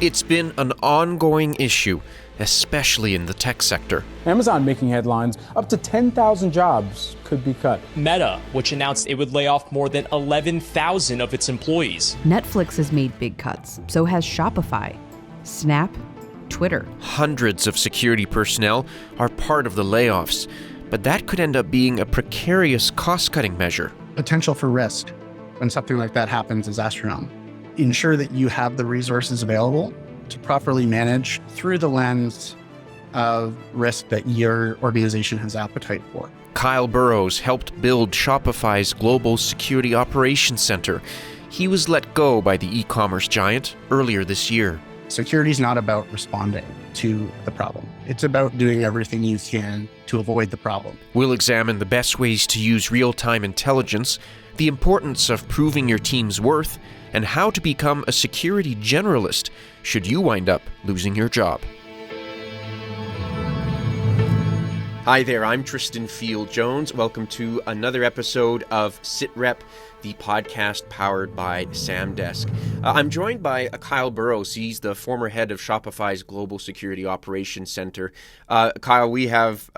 It's been an ongoing issue, especially in the tech sector. Amazon making headlines, up to 10,000 jobs could be cut. Meta, which announced it would lay off more than 11,000 of its employees. Netflix has made big cuts, so has Shopify, Snap, Twitter. Hundreds of security personnel are part of the layoffs, but that could end up being a precarious cost-cutting measure. Potential for risk when something like that happens is astronomical. Ensure that you have the resources available to properly manage through the lens of risk that your organization has appetite for. Kyle Burrows helped build Shopify's Global Security Operations Center. He was let go by the e-commerce giant earlier this year. Security is not about responding to the problem. It's about doing everything you can to avoid the problem. We'll examine the best ways to use real-time intelligence, the importance of proving your team's worth, and how to become a security generalist should you wind up losing your job. Hi there, I'm Tristan Field-Jones. Welcome to another episode of SitRep, the podcast powered by Samdesk. I'm joined by Kyle Burrows. He's the former head of Shopify's Global Security Operations Center. Kyle, we have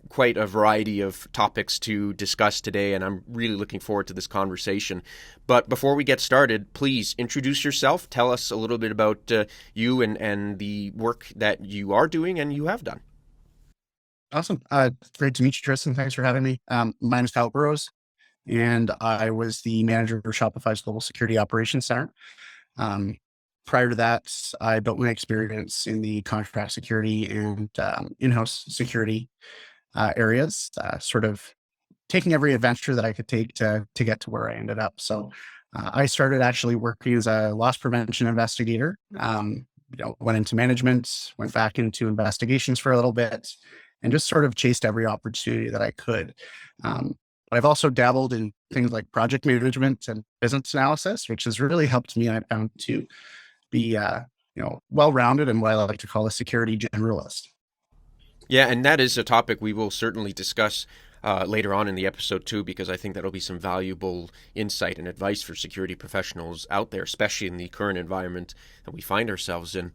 quite a variety of topics to discuss today, and I'm really looking forward to this conversation. But before we get started, please introduce yourself. Tell us a little bit about you and the work that you are doing and you have done. Awesome. Great to meet you, Tristan. Thanks for having me. My name is Kyle Burrows, and I was the manager of Shopify's Global Security Operations Center. Prior to that, I built my experience in the contract security and in-house security areas, sort of taking every adventure that I could take to get to where I ended up. So I started actually working as a loss prevention investigator, went into management, went back into investigations for a little bit, and just sort of chased every opportunity that I could. But I've also dabbled in things like project management and business analysis, which has really helped me, I found, to be well-rounded and what I like to call a security generalist. Yeah, and that is a topic we will certainly discuss later on in the episode too, because I think that'll be some valuable insight and advice for security professionals out there, especially in the current environment that we find ourselves in.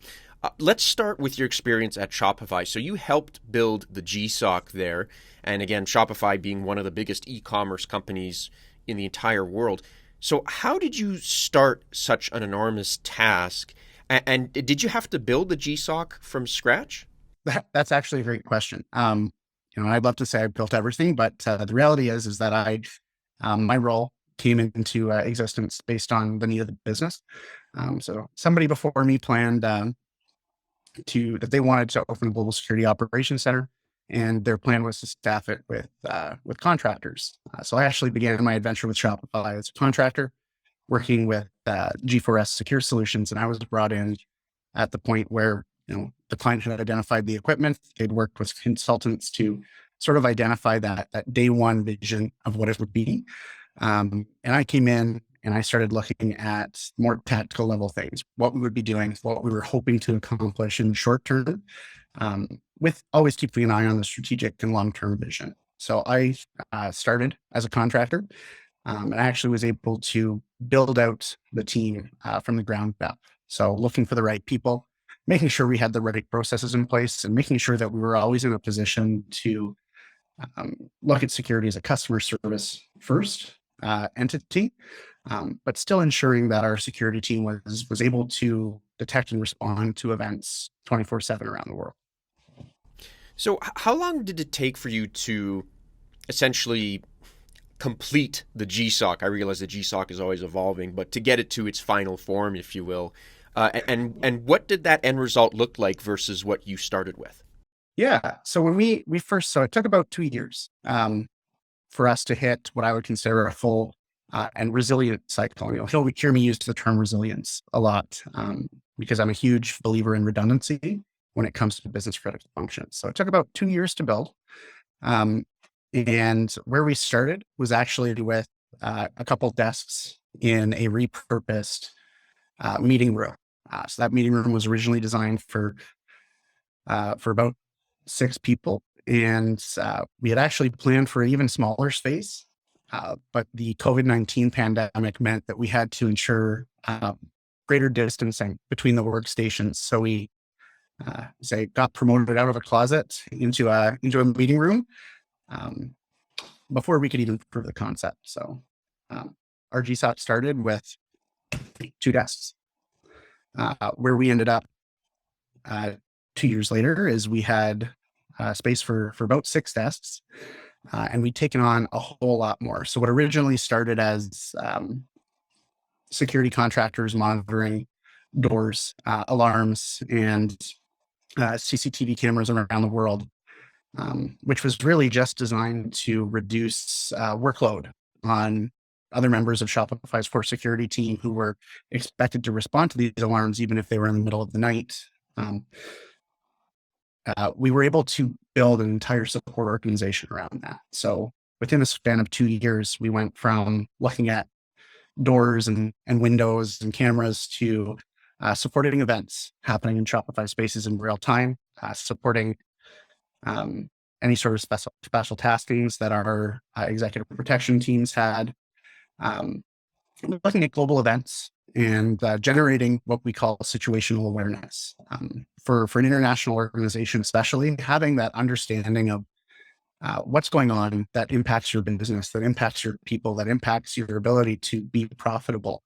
Let's start with your experience at Shopify. So you helped build the GSOC there, and again, Shopify being one of the biggest e-commerce companies in the entire world. So how did you start such an enormous task, and did you have to build the GSOC from scratch? That's actually a great question. I'd love to say I built everything, but the reality is that my role came into existence based on the need of the business. So somebody before me planned that they wanted to open a global security operations center, and their plan was to staff it with contractors. So I actually began my adventure with Shopify as a contractor, working with G4S Secure Solutions, and I was brought in at the point where the client had identified the equipment. They'd worked with consultants to sort of identify that day one vision of what it would be. And I came in and I started looking at more tactical level things, what we would be doing, what we were hoping to accomplish in the short term, with always keeping an eye on the strategic and long-term vision. So I started as a contractor, and I actually was able to build out the team from the ground up. So looking for the right people, making sure we had the right processes in place, and making sure that we were always in a position to look at security as a customer service first entity, but still ensuring that our security team was able to detect and respond to events 24/7 around the world. So how long did it take for you to essentially complete the GSOC? I realize the GSOC is always evolving, but to get it to its final form, if you will. And what did that end result look like versus what you started with? Yeah. So when we first, it took about 2 years for us to hit what I would consider a full and resilient cycle. You'll hear me use the term resilience a lot because I'm a huge believer in redundancy when it comes to business critical functions. So it took about 2 years to build. And where we started was actually with a couple desks in a repurposed meeting room. So that meeting room was originally designed for about 6 people. And we had actually planned for an even smaller space. But the COVID-19 pandemic meant that we had to ensure greater distancing between the workstations. So we got promoted out of a closet into a meeting room before we could even prove the concept. So our GSOC started with 2 desks. Where we ended up 2 years later is we had space for about 6 desks, and we'd taken on a whole lot more. So what originally started as security contractors monitoring doors, alarms, and CCTV cameras around the world, which was really just designed to reduce workload on other members of Shopify's core security team who were expected to respond to these alarms even if they were in the middle of the night. We were able to build an entire support organization around that. So within a span of 2 years, we went from looking at doors and windows and cameras to supporting events happening in Shopify spaces in real time, supporting any sort of special taskings that our executive protection teams had, looking at global events and generating what we call situational awareness. For an international organization, especially, having that understanding of what's going on that impacts your business, that impacts your people, that impacts your ability to be profitable,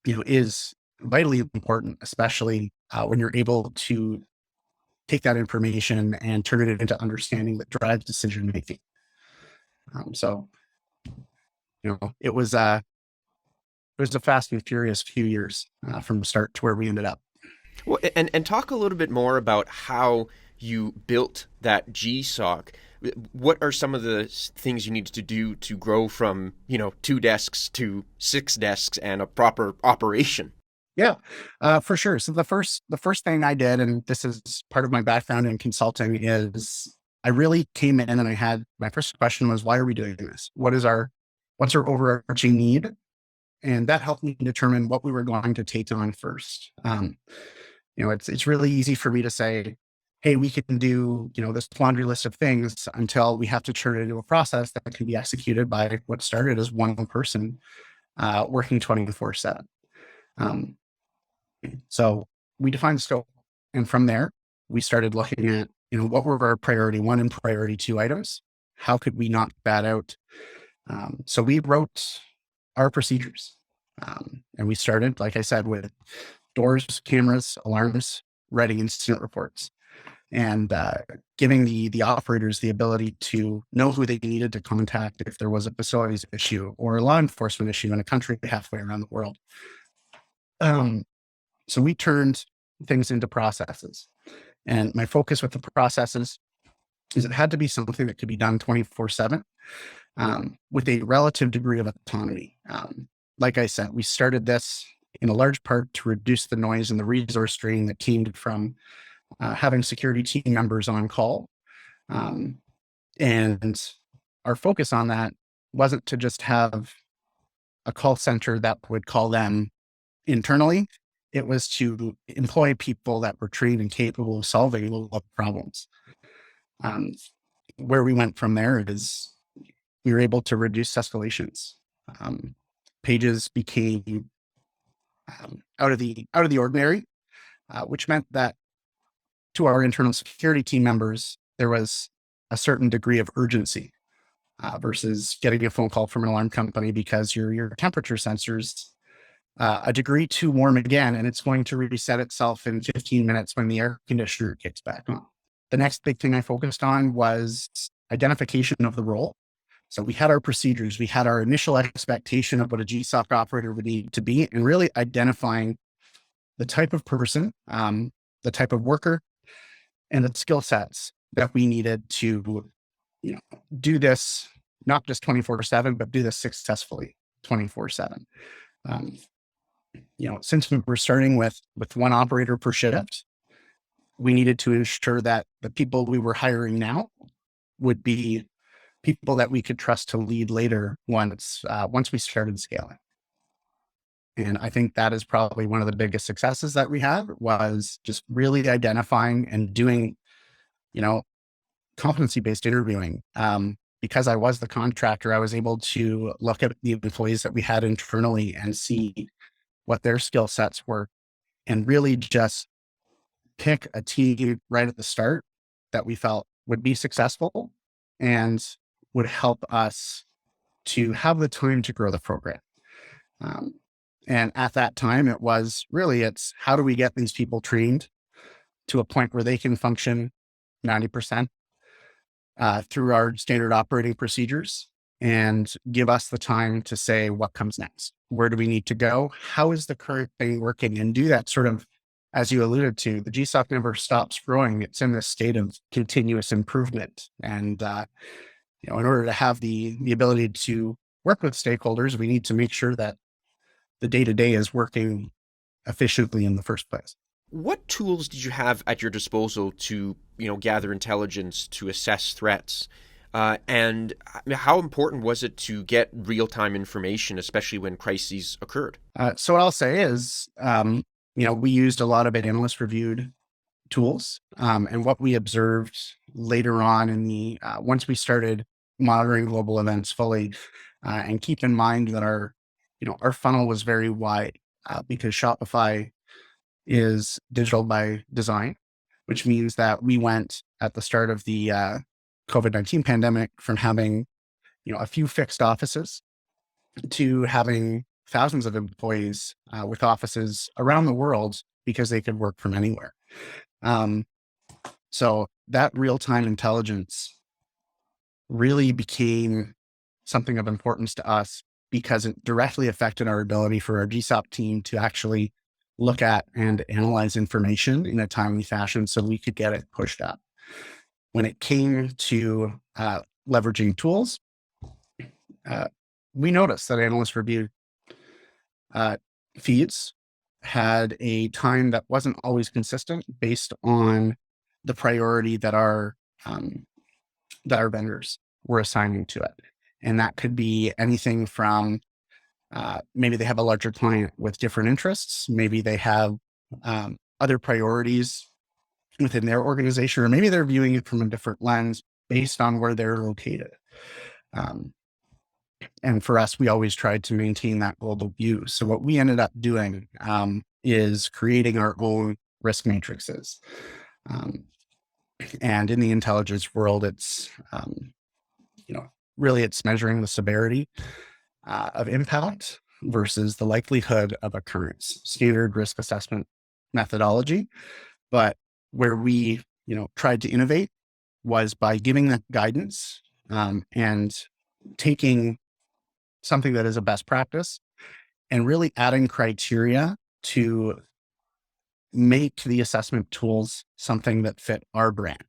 is vitally important, especially when you're able to take that information and turn it into understanding that drives decision making. It was a fast and furious few years from start to where we ended up. Well, and talk a little bit more about how you built that GSOC. What are some of the things you needed to do to grow from 2 desks to 6 desks and a proper operation? Yeah, for sure. So the first thing I did, and this is part of my background in consulting, is I really came in and I had my first question was, why are we doing this? What's our overarching need? And that helped me determine what we were going to take on first. It's really easy for me to say, hey, we can do, this laundry list of things until we have to turn it into a process that can be executed by what started as one person working 24/7. So we defined scope. And from there, we started looking at, what were our priority 1 and priority 2 items? How could we knock that out? So we wrote our procedures. And we started, like I said, with doors, cameras, alarms, writing incident reports, and giving the operators the ability to know who they needed to contact if there was a facilities issue or a law enforcement issue in a country halfway around the world. So we turned things into processes. And my focus with the processes is it had to be something that could be done 24/7 with a relative degree of autonomy. Like I said, we started this in a large part to reduce the noise and the resource drain that came from having security team members on call. And our focus on that wasn't to just have a call center that would call them internally. It was to employ people that were trained and capable of solving low-level problems. Where we went from there is we were able to reduce escalations. Pages became out of the ordinary, which meant that to our internal security team members, there was a certain degree of urgency versus getting a phone call from an alarm company because your temperature sensor's a degree too warm again, and it's going to reset itself in 15 minutes when the air conditioner kicks back on. The next big thing I focused on was identification of the role. So we had our procedures, we had our initial expectation of what a GSOC operator would need to be, and really identifying the type of person, the type of worker, and the skill sets that we needed to, do this, not just 24/7, but do this successfully 24/7. Since we were starting with 1 operator per shift, we needed to ensure that the people we were hiring now would be people that we could trust to lead later once we started scaling. And I think that is probably one of the biggest successes that we had, was just really identifying and doing, competency-based interviewing. Because I was the contractor, I was able to look at the employees that we had internally and see what their skill sets were, and really just pick a team right at the start that we felt would be successful and would help us to have the time to grow the program. Um, and at that time, it's how do we get these people trained to a point where they can function 90% through our standard operating procedures and give us the time to say what comes next. Where do we need to go? How is the current thing working? And do that sort of, as you alluded to, the GSOC never stops growing. It's in this state of continuous improvement. And, in order to have the ability to work with stakeholders, we need to make sure that the day-to-day is working efficiently in the first place. What tools did you have at your disposal to, gather intelligence, to assess threats? And how important was it to get real-time information, especially when crises occurred? So what I'll say is, we used a lot of analyst reviewed tools. And what we observed later on once we started monitoring global events fully, and keep in mind that our funnel was very wide, because Shopify is digital by design, which means that we went at the start of the COVID-19 pandemic from having, a few fixed offices to having thousands of employees with offices around the world because they could work from anywhere. So that real-time intelligence really became something of importance to us because it directly affected our ability for our GSOC team to actually look at and analyze information in a timely fashion so we could get it pushed up. When it came to leveraging tools, we noticed that analyst review feeds had a time that wasn't always consistent based on the priority that our vendors were assigning to it. And that could be anything from maybe they have a larger client with different interests. Maybe they have other priorities within their organization, or maybe they're viewing it from a different lens based on where they're located. And for us, we always tried to maintain that global view. So what we ended up doing is creating our own risk matrices. And in the intelligence world, it's, really it's measuring the severity of impact versus the likelihood of occurrence, standard risk assessment methodology. But where we, tried to innovate was by giving that guidance and taking something that is a best practice and really adding criteria to make the assessment tools something that fit our brand,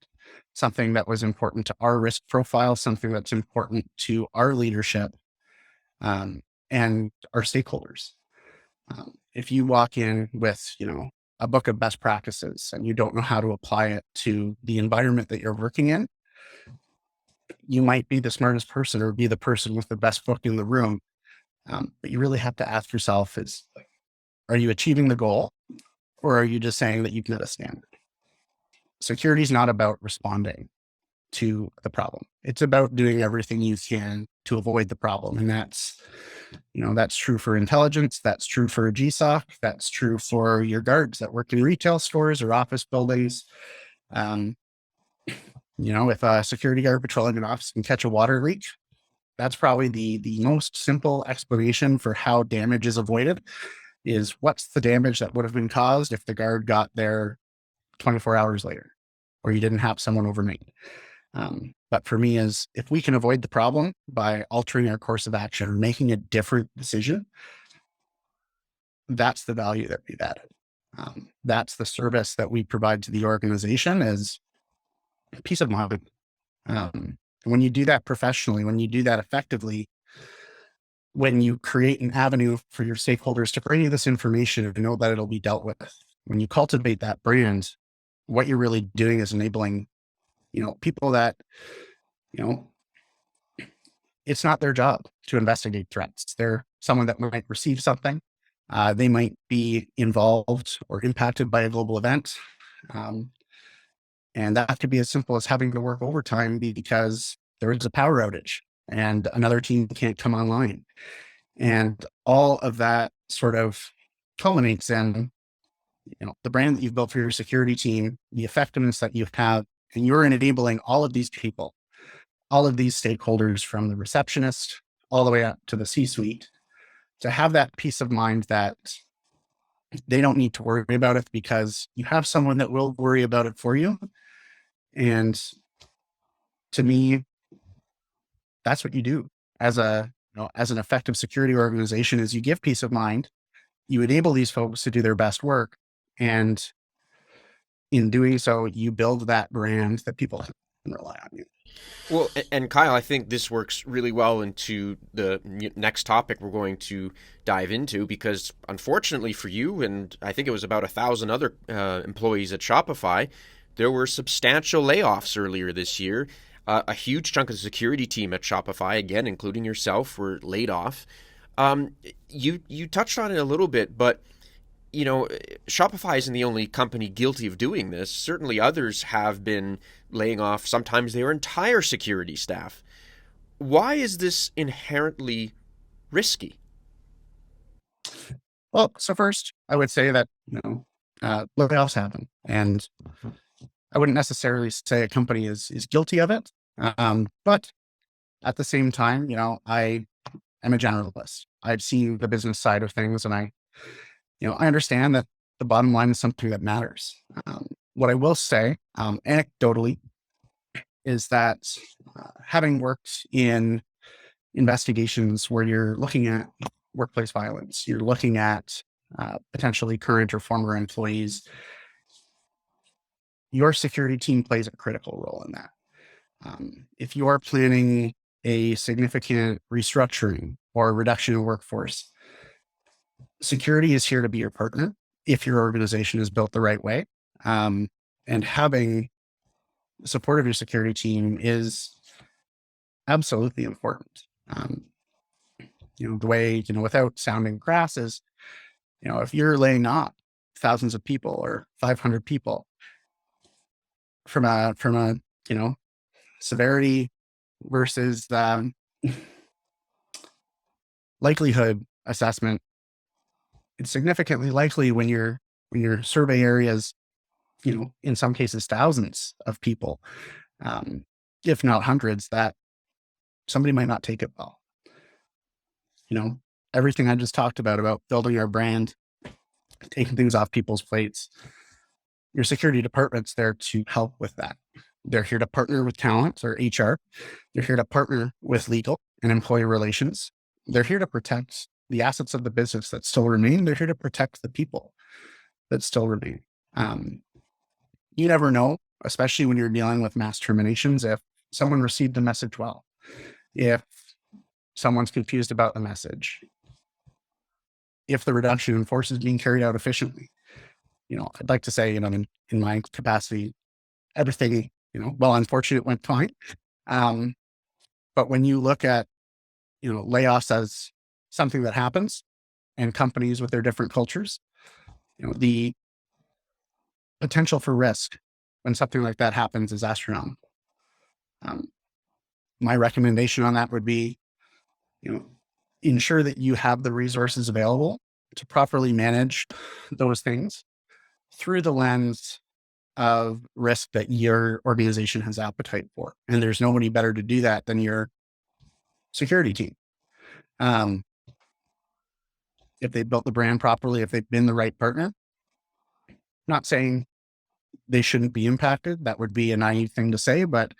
something that was important to our risk profile, something that's important to our leadership and our stakeholders. If you walk in with, a book of best practices and you don't know how to apply it to the environment that you're working in, you might be the smartest person or be the person with the best book in the room. But you really have to ask yourself are you achieving the goal or are you just saying that you've met a standard? Security is not about responding to the problem. It's about doing everything you can to avoid the problem. And that's true for intelligence. That's true for a GSOC. That's true for your guards that work in retail stores or office buildings. If a security guard patrolling an office can catch a water leak, that's probably the most simple explanation for how damage is avoided is what's the damage that would have been caused if the guard got there 24 hours later, or you didn't have someone overnight. But for me is if we can avoid the problem by altering our course of action or making a different decision, that's the value that we've added. That's the service that we provide to the organization is peace of mind. When you do that professionally, when you do that effectively, when you create an avenue for your stakeholders to bring you this information and know that it'll be dealt with, when you cultivate that brand, what you're really doing is enabling, people that, it's not their job to investigate threats. They're someone that might receive something. They might be involved or impacted by a global event. And that could be as simple as having to work overtime because there is a power outage and another team can't come online. And all of that sort of culminates in, the brand that you've built for your security team, the effectiveness that you have, and you're enabling all of these people, all of these stakeholders from the receptionist all the way up to the C-suite to have that peace of mind that they don't need to worry about it because you have someone that will worry about it for you. And to me, that's what you do as as an effective security organization is you give peace of mind, you enable these folks to do their best work. And in doing so, you build that brand that people can rely on you. Well, and Kyle, I think this works really well into the next topic we're going to dive into, because unfortunately for you, and I think it was about 1,000 other employees at Shopify, there were substantial layoffs earlier this year. A huge chunk of the security team at Shopify, again, including yourself, were laid off. You touched on it a little bit, but Shopify isn't the only company guilty of doing this. Certainly others have been laying off sometimes their entire security staff. Why is this inherently risky? Well, so first, I would say that, layoffs happen. And I wouldn't necessarily say a company is guilty of it. But at the same time, I am a generalist. I've seen the business side of things, and I understand that the bottom line is something that matters. What I will say, anecdotally, is that having worked in investigations where you're looking at workplace violence, you're looking at potentially current or former employees, your security team plays a critical role in that. If you are planning a significant restructuring or reduction in workforce, security is here to be your partner if your organization is built the right way. And having the support of your security team is absolutely important. The way, without sounding crass is, if you're laying off thousands of people or 500 people from a severity versus likelihood assessment, it's significantly likely when your survey areas, in some cases thousands of people, if not hundreds, that somebody might not take it well. Everything I just talked about building our brand, taking things off people's plates, your security department's there to help with that. They're here to partner with talent or HR. They're here to partner with legal and employee relations. They're here to protect the assets of the business that still remain. They're here to protect the people that still remain. You never know, especially when you're dealing with mass terminations, if someone received the message well, if someone's confused about the message, if the reduction in force is being carried out efficiently. I'd like to say, in my capacity, everything, unfortunately, it went fine. But when you look at, layoffs as something that happens, and companies with their different cultures, the potential for risk when something like that happens is astronomical. My recommendation on that would be, ensure that you have the resources available to properly manage those things through the lens of risk that your organization has appetite for. And there's nobody better to do that than your security team. If they built the brand properly, if they've been the right partner, not saying they shouldn't be impacted. That would be a naive thing to say, but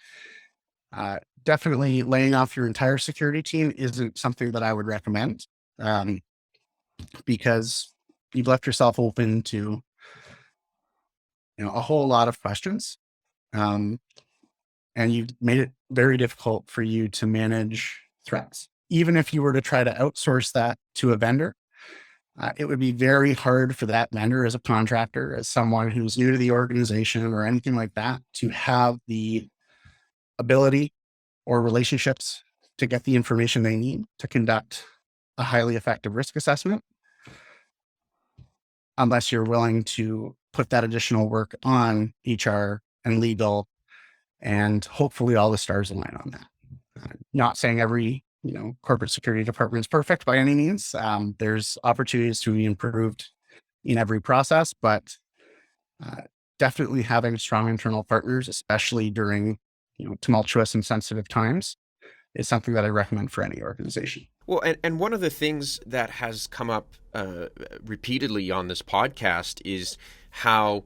definitely laying off your entire security team isn't something that I would recommend, because you've left yourself open to a whole lot of questions, and you've made it very difficult for you to manage threats. Even if you were to try to outsource that to a vendor, it would be very hard for that vendor as a contractor, as someone who's new to the organization or anything like that, to have the ability or relationships to get the information they need to conduct a highly effective risk assessment, unless you're willing to put that additional work on HR and legal, and hopefully all the stars align on that. Not saying every corporate security department is perfect by any means. There's opportunities to be improved in every process, but definitely having strong internal partners, especially during tumultuous and sensitive times, is something that I recommend for any organization. Well, and one of the things that has come up repeatedly on this podcast is how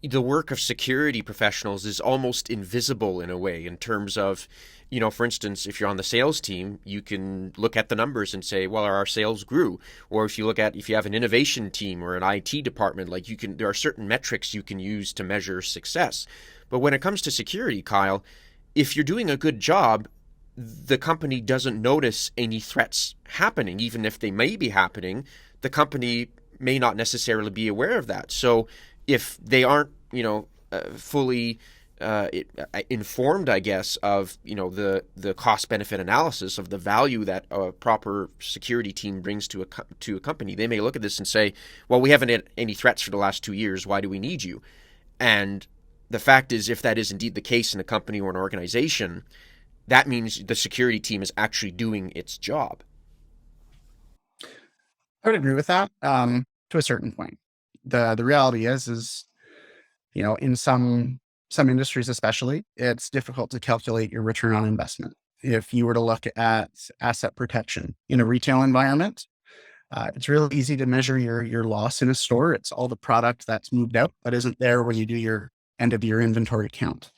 the work of security professionals is almost invisible in a way, in terms of, for instance, if you're on the sales team, you can look at the numbers and say, well, our sales grew. Or if you have an innovation team or an IT department, there are certain metrics you can use to measure success. But when it comes to security, Kyle, if you're doing a good job, the company doesn't notice any threats happening. Even if they may be happening, the company may not necessarily be aware of that. So if they aren't, fully informed, I guess, of the cost benefit analysis of the value that a proper security team brings to a company, they may look at this and say, well, we haven't had any threats for the last 2 years. Why do we need you? And the fact is, if that is indeed the case in a company or an organization, that means the security team is actually doing its job. I would agree with that to a certain point. The reality is in some industries especially, it's difficult to calculate your return on investment. If you were to look at asset protection in a retail environment, it's really easy to measure your loss in a store. It's all the product that's moved out that isn't there when you do your end of year inventory count.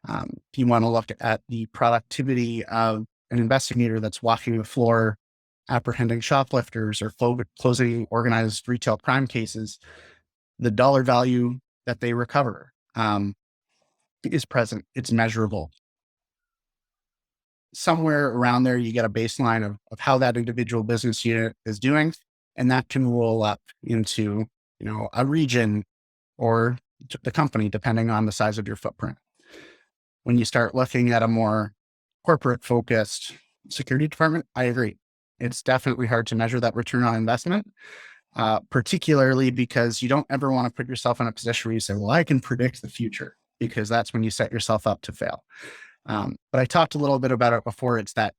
If you want to look at the productivity of an investigator that's walking the floor, apprehending shoplifters or closing organized retail crime cases, the dollar value that they recover is present. It's measurable. Somewhere around there, you get a baseline of how that individual business unit is doing, and that can roll up into a region or the company, depending on the size of your footprint. When you start looking at a more corporate focused security department, I agree. It's definitely hard to measure that return on investment, particularly because you don't ever want to put yourself in a position where you say, well, I can predict the future, because that's when you set yourself up to fail. But I talked a little bit about it before. It's that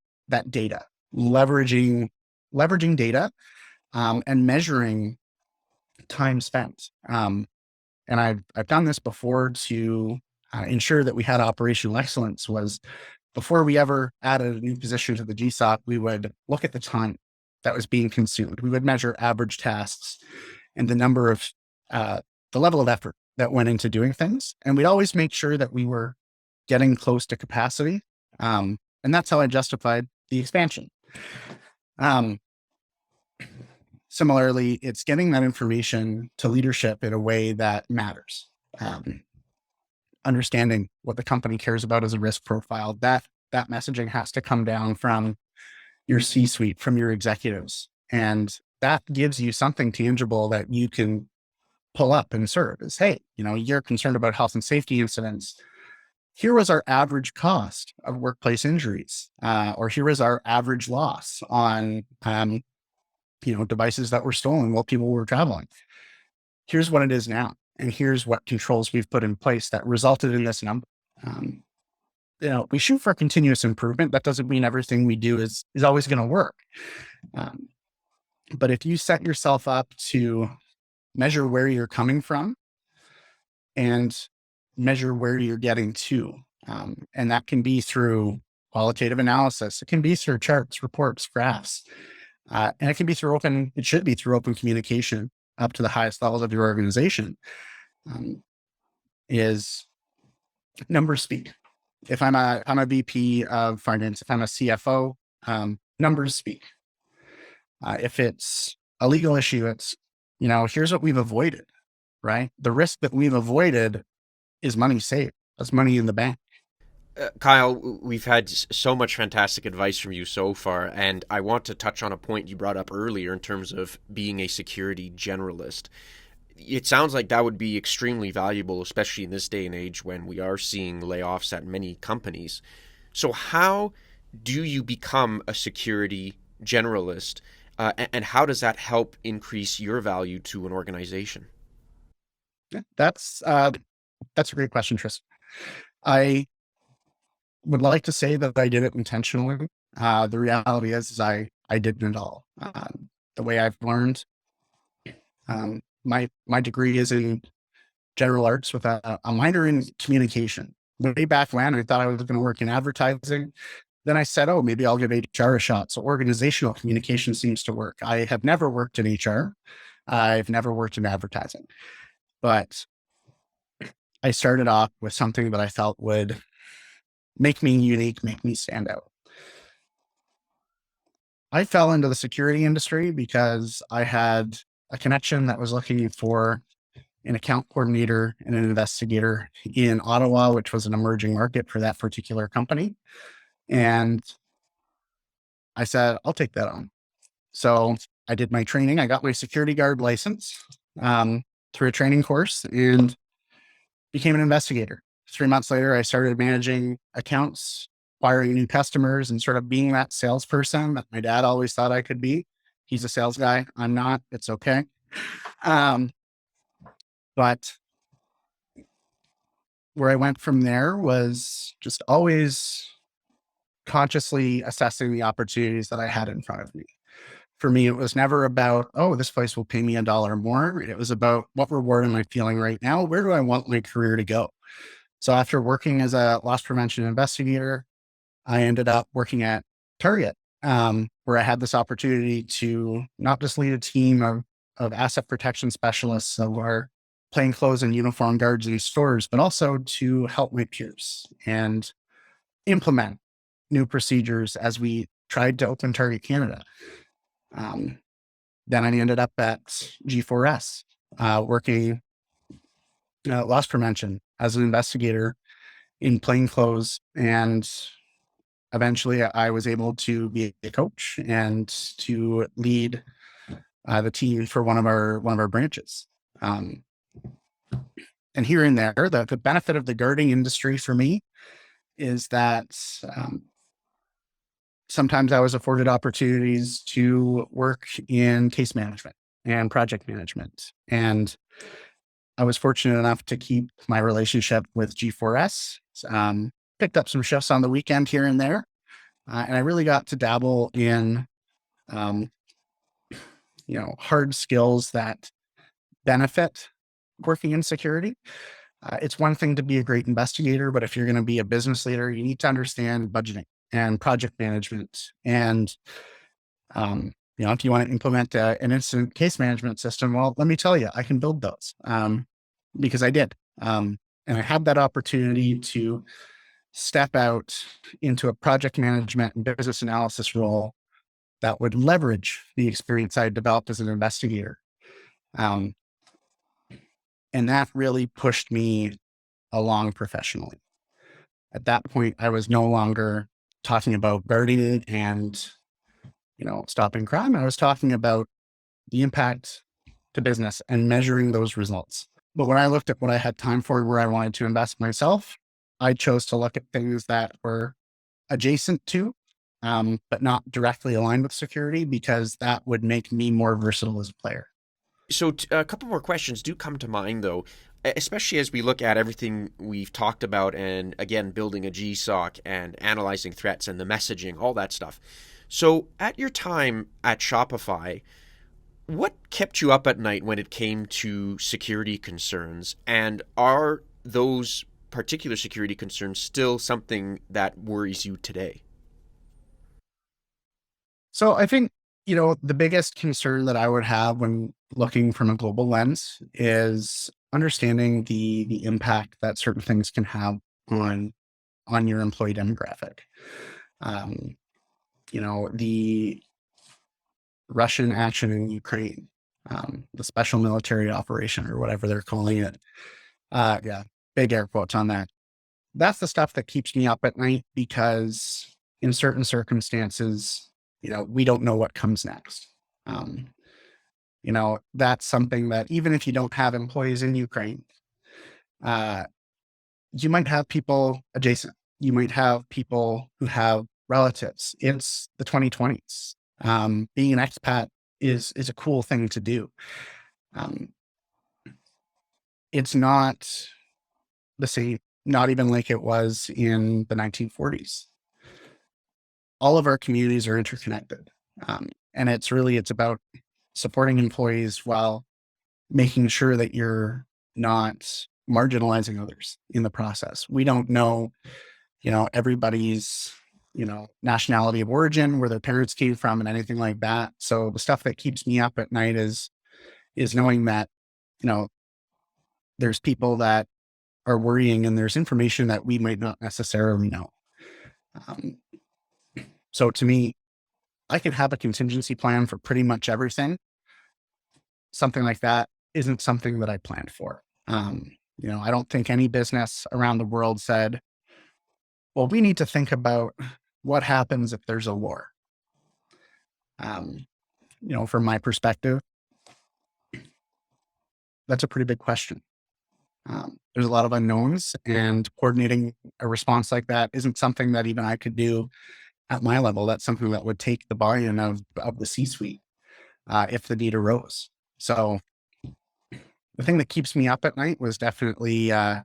data, leveraging data and measuring time spent. And I've done this before to ensure that we had operational excellence. Was before we ever added a new position to the GSOC, we would look at the time that was being consumed. We would measure average tasks and the number of the level of effort that went into doing things. And we'd always make sure that we were getting close to capacity. And that's how I justified the expansion. Similarly, it's getting that information to leadership in a way that matters. Understanding what the company cares about as a risk profile, that messaging has to come down from your C-suite, from your executives. And that gives you something tangible that you can pull up and serve as, hey, you're concerned about health and safety incidents. Here was our average cost of workplace injuries, or here was our average loss on, devices that were stolen while people were traveling. Here's what it is now. And here's what controls we've put in place that resulted in this number. We shoot for continuous improvement. That doesn't mean everything we do is always going to work. But if you set yourself up to measure where you're coming from and measure where you're getting to, and that can be through qualitative analysis. It can be through charts, reports, graphs, and it should be through open communication up to the highest levels of your organization. Is numbers speak. If I'm a VP of finance, if I'm a CFO, numbers speak. If it's a legal issue, it's, here's what we've avoided, right? The risk that we've avoided is money saved. That's money in the bank. Kyle, we've had so much fantastic advice from you so far, and I want to touch on a point you brought up earlier in terms of being a security generalist. It sounds like that would be extremely valuable, especially in this day and age when we are seeing layoffs at many companies. So how do you become a security generalist, and how does that help increase your value to an organization? Yeah, that's a great question, Tristan. I would like to say that I did it intentionally. The reality is I didn't at all. The way I've learned My degree is in general arts with a minor in communication. Way back when I thought I was going to work in advertising. Then I said, oh, maybe I'll give HR a shot. So organizational communication seems to work. I have never worked in HR. I've never worked in advertising, but I started off with something that I felt would make me unique, make me stand out. I fell into the security industry because I had a connection that was looking for an account coordinator and an investigator in Ottawa, which was an emerging market for that particular company. And I said, I'll take that on. So I did my training. I got my security guard license through a training course and became an investigator. 3 months later, I started managing accounts, acquiring new customers, and sort of being that salesperson that my dad always thought I could be. He's a sales guy. I'm not. It's okay. But where I went from there was just always consciously assessing the opportunities that I had in front of me. For me, it was never about, oh, this place will pay me $1 more. It was about, what reward am I feeling right now? Where do I want my career to go? So after working as a loss prevention investigator, I ended up working at Target, where I had this opportunity to not just lead a team of asset protection specialists of our plainclothes and uniform guards in these stores, but also to help my peers and implement new procedures as we tried to open Target Canada. Then I ended up at G4S, working loss prevention as an investigator in plainclothes, and eventually I was able to be a coach and to lead the team for one of our branches. And here and there, the benefit of the guarding industry for me is that sometimes I was afforded opportunities to work in case management and project management. And I was fortunate enough to keep my relationship with G4S, picked up some shifts on the weekend here and there. And I really got to dabble in, hard skills that benefit working in security. It's one thing to be a great investigator, but if you're going to be a business leader, you need to understand budgeting and project management. And, if you want to implement an incident case management system, well, let me tell you, I can build those because I did. And I had that opportunity to step out into a project management and business analysis role that would leverage the experience I had developed as an investigator. And that really pushed me along professionally. At that point, I was no longer talking about guarding and, stopping crime. I was talking about the impact to business and measuring those results. But when I looked at what I had time for, where I wanted to invest myself, I chose to look at things that were adjacent to, but not directly aligned with security, because that would make me more versatile as a player. So a couple more questions do come to mind, though, especially as we look at everything we've talked about and, again, building a GSOC and analyzing threats and the messaging, all that stuff. So at your time at Shopify, what kept you up at night when it came to security concerns? And are those particular security concerns still something that worries you today? So I think, the biggest concern that I would have when looking from a global lens is understanding the impact that certain things can have on your employee demographic. The Russian action in Ukraine, the special military operation or whatever they're calling it. Big air quotes on that. That's the stuff that keeps me up at night, because in certain circumstances, we don't know what comes next. That's something that even if you don't have employees in Ukraine, you might have people adjacent. You might have people who have relatives. It's the 2020s. Being an expat is a cool thing to do. It's not the same, not even like it was in the 1940s. All of our communities are interconnected. And it's about supporting employees while making sure that you're not marginalizing others in the process. We don't know, everybody's, nationality of origin, where their parents came from and anything like that. So the stuff that keeps me up at night is knowing that, there's people that are worrying and there's information that we might not necessarily know. Um, so to me, I can have a contingency plan for pretty much everything. Something like that isn't something that I planned for. I don't think any business around the world said, well, we need to think about what happens if there's a war. From my perspective, that's a pretty big question. There's a lot of unknowns, and coordinating a response like that isn't something that even I could do at my level. That's something that would take the buy-in of the C-suite if the need arose. So the thing that keeps me up at night was definitely, I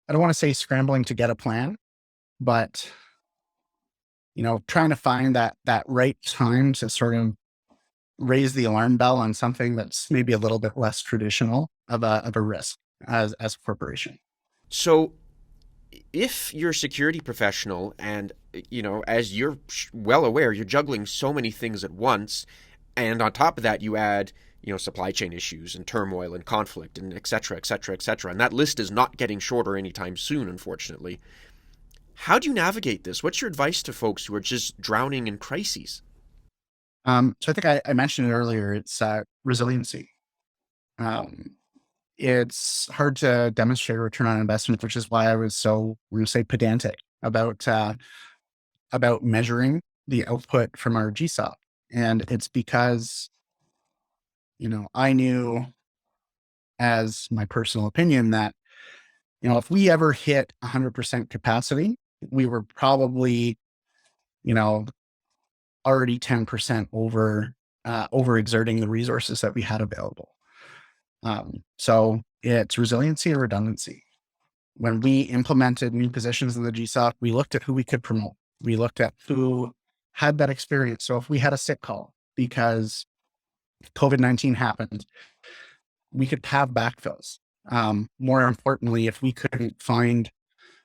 don't want to say scrambling to get a plan, but, trying to find that right time to sort of raise the alarm bell on something that's maybe a little bit less traditional of a risk as a corporation. So if you're a security professional and, as you're well aware, you're juggling so many things at once, and on top of that, you add, supply chain issues and turmoil and conflict and et cetera, et cetera, et cetera. And that list is not getting shorter anytime soon, unfortunately. How do you navigate this? What's your advice to folks who are just drowning in crises? So I think I mentioned it earlier. It's resiliency. It's hard to demonstrate a return on investment, which is why I was so, we're going to say, pedantic about measuring the output from our GSOC. And it's because, I knew, as my personal opinion, that, if we ever hit 100% capacity, we were probably, already 10% overexerting the resources that we had available. So it's resiliency or redundancy. When we implemented new positions in the GSOC, we looked at who we could promote. We looked at who had that experience. So if we had a sick call because COVID-19 happened, we could have backfills. More importantly, if we couldn't find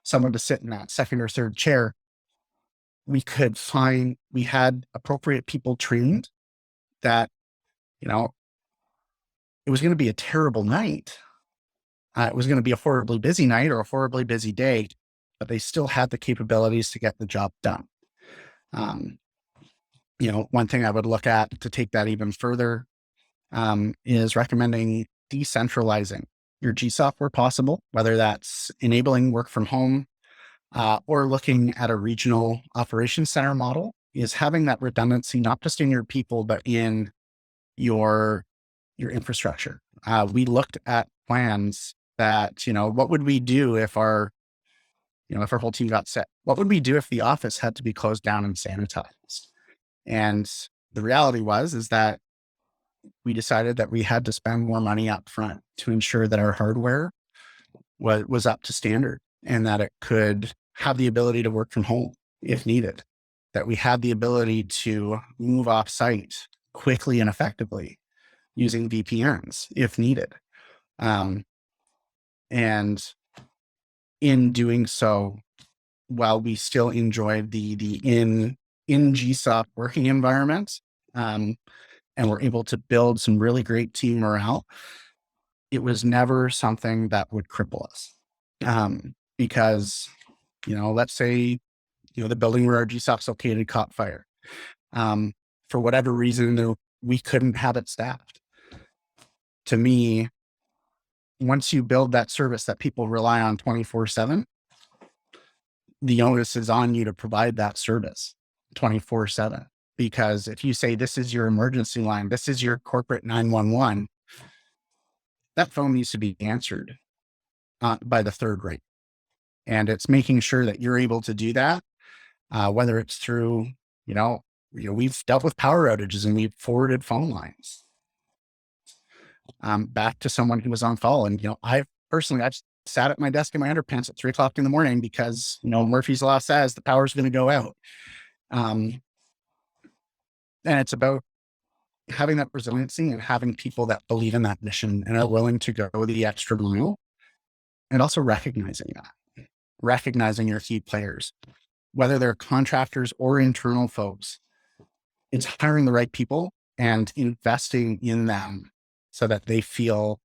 someone to sit in that second or third chair, we had appropriate people trained that, it was going to be a terrible night. It was going to be a horribly busy night or a horribly busy day, but they still had the capabilities to get the job done. One thing I would look at to take that even further is recommending decentralizing your GSOC where possible, whether that's enabling work from home or looking at a regional operations center model, is having that redundancy, not just in your people, but in your infrastructure. We looked at plans that, what would we do if our whole team got sick? What would we do if the office had to be closed down and sanitized? And the reality is that we decided that we had to spend more money up front to ensure that our hardware was up to standard and that it could have the ability to work from home if needed, that we had the ability to move off site quickly and effectively using VPNs if needed. And in doing so, while we still enjoyed the in GSOC working environment, and we're able to build some really great team morale, it was never something that would cripple us. Because, let's say, the building where our GSOC's located caught fire. For whatever reason, we couldn't have it staffed. To me, once you build that service that people rely on 24/7, the onus is on you to provide that service 24/7. Because if you say, this is your emergency line, this is your corporate 911, that phone needs to be answered by the third rate. And it's making sure that you're able to do that, whether it's through, we've dealt with power outages and we've forwarded phone lines back to someone who was on call. And, I've sat at my desk in my underpants at 3:00 in the morning because, Murphy's Law says the power's going to go out. And it's about having that resiliency and having people that believe in that mission and are willing to go the extra mile, and also recognizing your key players, whether they're contractors or internal folks. It's hiring the right people and investing in them so that they feel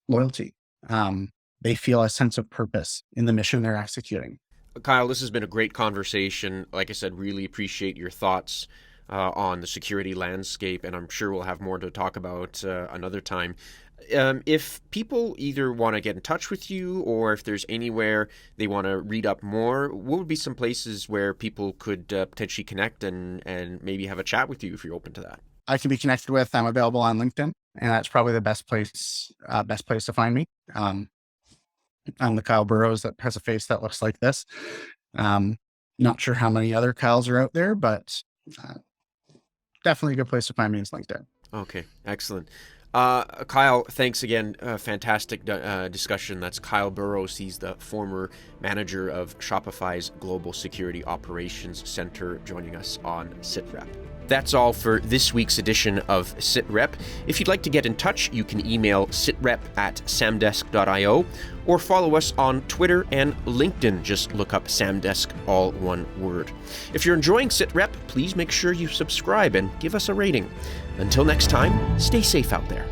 loyalty. They feel a sense of purpose in the mission they're executing. Kyle, this has been a great conversation. Like I said, really appreciate your thoughts on the security landscape, and I'm sure we'll have more to talk about another time. If people either want to get in touch with you or if there's anywhere they want to read up more, what would be some places where people could potentially connect and maybe have a chat with you if you're open to that? I can be connected with. I'm available on LinkedIn, and that's probably the best place to find me. I'm the Kyle Burrows that has a face that looks like this. Not sure how many other Kyles are out there, but definitely a good place to find me is LinkedIn. Okay, excellent. Kyle, thanks again. Fantastic discussion. That's Kyle Burrows. He's the former manager of Shopify's Global Security Operations Center, joining us on SitRep. That's all for this week's edition of SitRep. If you'd like to get in touch, you can email sitrep@samdesk.io or follow us on Twitter and LinkedIn. Just look up Samdesk, all one word. If you're enjoying SitRep, please make sure you subscribe and give us a rating. Until next time, stay safe out there.